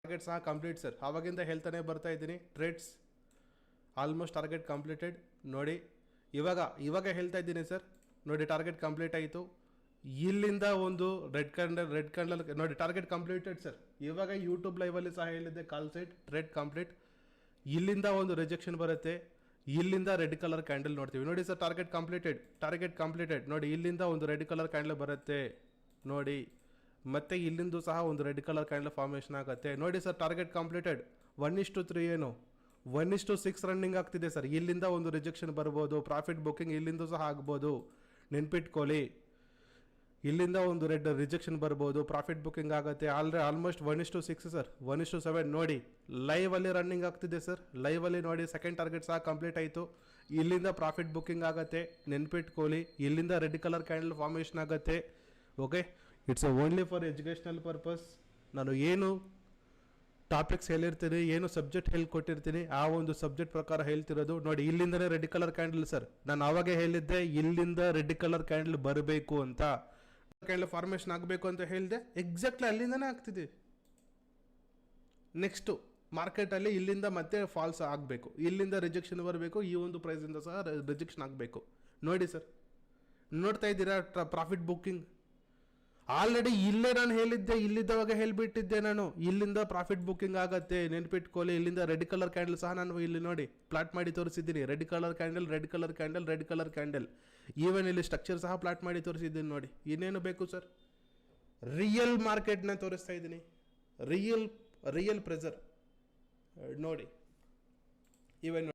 Target ಸಹ complete sir. ಆವಾಗಿಂದ ಹೇಳ್ತಾನೆ ಬರ್ತಾ ಇದ್ದೀನಿ, ಟ್ರೇಡ್ಸ್ ಆಲ್ಮೋಸ್ಟ್ ಟಾರ್ಗೆಟ್ ಕಂಪ್ಲೀಟೆಡ್ ನೋಡಿ. ಇವಾಗ ಹೇಳ್ತಾ ಇದ್ದೀನಿ ಸರ್, ನೋಡಿ ಟಾರ್ಗೆಟ್ ಕಂಪ್ಲೀಟ್ ಆಯಿತು. ಇಲ್ಲಿಂದ ಒಂದು ರೆಡ್ ಕ್ಯಾಂಡಲ್ ನೋಡಿ ಟಾರ್ಗೆಟ್ ಕಂಪ್ಲೀಟೆಡ್ ಸರ್. ಇವಾಗ ಯೂಟ್ಯೂಬ್ ಲೈವಲ್ಲಿ ಸಹ ಹೇಳಿದ್ದೆ, ಕಾಲ್ ಸೈಡ್ ಟ್ರೇಡ್ ಕಂಪ್ಲೀಟ್. ಇಲ್ಲಿಂದ ಒಂದು ರಿಜೆಕ್ಷನ್ ಬರುತ್ತೆ, ಇಲ್ಲಿಂದ ರೆಡ್ ಕಲರ್ ಕ್ಯಾಂಡಲ್ ನೋಡ್ತೀವಿ ನೋಡಿ ಸರ್. ಟಾರ್ಗೆಟ್ ಕಂಪ್ಲೀಟೆಡ್ ನೋಡಿ. ಇಲ್ಲಿಂದ ಒಂದು ರೆಡ್ ಕಲರ್ ಕ್ಯಾಂಡಲ್ ಬರುತ್ತೆ ನೋಡಿ, ಮತ್ತೆ ಇಲ್ಲಿಂದ ಸಹ ಒಂದು ರೆಡ್ ಕಲರ್ ಕ್ಯಾಂಡಲ್ ಫಾರ್ಮೇಷನ್ ಆಗುತ್ತೆ ನೋಡಿ ಸರ್. Target completed. 1:3 ಏನು 1:6 ರನ್ನಿಂಗ್ ಆಗ್ತಿದೆ ಸರ್. ಇಲ್ಲಿಂದ ಒಂದು ರಿಜೆಕ್ಷನ್ ಬರ್ಬೋದು, ಪ್ರಾಫಿಟ್ ಬುಕ್ಕಿಂಗ್ ಇಲ್ಲಿಂದ ಸಹ ಆಗ್ಬೋದು, ನೆನ್ಪಿಟ್ಕೊಳ್ಳಿ. ಇಲ್ಲಿಂದ ಒಂದು ರೆಡ್ ರಿಜೆಕ್ಷನ್ ಬರ್ಬೋದು, ಪ್ರಾಫಿಟ್ ಬುಕ್ಕಿಂಗ್ ಆಗುತ್ತೆ. ಆಲ್ಮೋಸ್ಟ್ 1:6 ಸರ್, 1:7 ನೋಡಿ. ಲೈವಲ್ಲಿ ರನ್ನಿಂಗ್ ಆಗ್ತಿದೆ ಸರ್, ಲೈವಲ್ಲಿ ನೋಡಿ. ಸೆಕೆಂಡ್ ಟಾರ್ಗೆಟ್ ಸಹ ಕಂಪ್ಲೀಟ್ ಆಯಿತು. ಇಲ್ಲಿಂದ ಪ್ರಾಫಿಟ್ ಬುಕ್ಕಿಂಗ್ ಆಗುತ್ತೆ, ನೆನ್ಪಿಟ್ಕೊಳ್ಳಿ. ಇಲ್ಲಿಂದ ರೆಡ್ ಕಲರ್ ಕ್ಯಾಂಡಲ್ ಫಾರ್ಮೇಷನ್ ಆಗುತ್ತೆ. Okay, it's only for educational purpose. ನಾನು ಏನು ಟಾಪಿಕ್ಸ್ ಹೇಳಿರ್ತೀನಿ, ಏನು ಸಬ್ಜೆಕ್ಟ್ ಹೇಳ್ಕೊಟ್ಟಿರ್ತೀನಿ, ಆ ಒಂದು ಸಬ್ಜೆಕ್ಟ್ ಪ್ರಕಾರ ಹೇಳ್ತಿರೋದು ನೋಡಿ. ಇಲ್ಲಿಂದನೇ ರೆಡ್ ಕಲರ್ ಕ್ಯಾಂಡಲ್ ಸರ್. ನಾನು ಆವಾಗೇ ಹೇಳಿದ್ದೆ ಇಲ್ಲಿಂದ ರೆಡ್ ಕಲರ್ ಕ್ಯಾಂಡಲ್ ಬರಬೇಕು ಅಂತ, ಕ್ಯಾಂಡಲ್ ಫಾರ್ಮೇಷನ್ ಆಗಬೇಕು ಅಂತ ಹೇಳಿದೆ. ಎಕ್ಸಾಕ್ಟ್ಲಿ ಅಲ್ಲಿಂದನೇ ಆಗ್ತಿದೆ. ನೆಕ್ಸ್ಟು ಮಾರ್ಕೆಟಲ್ಲಿ ಇಲ್ಲಿಂದ ಮತ್ತೆ ಫಾಲ್ಸ್ ಆಗಬೇಕು, ಇಲ್ಲಿಂದ ರಿಜೆಕ್ಷನ್ ಬರಬೇಕು, ಈ ಒಂದು ಪ್ರೈಸಿಂದ ಸಹ ರಿಜೆಕ್ಷನ್ ಆಗಬೇಕು ನೋಡಿ ಸರ್. ನೋಡ್ತಾ ಇದ್ದೀರಾ ಪ್ರಾಫಿಟ್ ಬುಕ್ಕಿಂಗ್. ಆಲ್ರೆಡಿ ಇಲ್ಲೇ ನಾನು ಹೇಳಿದ್ದೆ, ಇಲ್ಲಿದ್ದವಾಗ ಹೇಳಿಬಿಟ್ಟಿದ್ದೆ ನಾನು, ಇಲ್ಲಿಂದ ಪ್ರಾಫಿಟ್ ಬುಕ್ಕಿಂಗ್ ಆಗುತ್ತೆ, ನೆನ್ಪಿಟ್ಕೊಳ್ಳಿ. ಇಲ್ಲಿಂದ ರೆಡ್ ಕಲರ್ ಕ್ಯಾಂಡಲ್ ಸಹ ನಾನು ಇಲ್ಲಿ ನೋಡಿ ಪ್ಲಾಟ್ ಮಾಡಿ ತೋರಿಸಿದ್ದೀನಿ. Red colour candle. ಈವನ್ ಇಲ್ಲಿ ಸ್ಟ್ರಕ್ಚರ್ ಸಹ ಪ್ಲಾಟ್ ಮಾಡಿ ತೋರಿಸಿದ್ದೀನಿ ನೋಡಿ. ಇನ್ನೇನು ಬೇಕು ಸರ್? ರಿಯಲ್ ಮಾರ್ಕೆಟ್ನ ತೋರಿಸ್ತಾ ಇದ್ದೀನಿ, ರಿಯಲ್ ಪ್ರೆಸರ್ ನೋಡಿ. ಇವನ್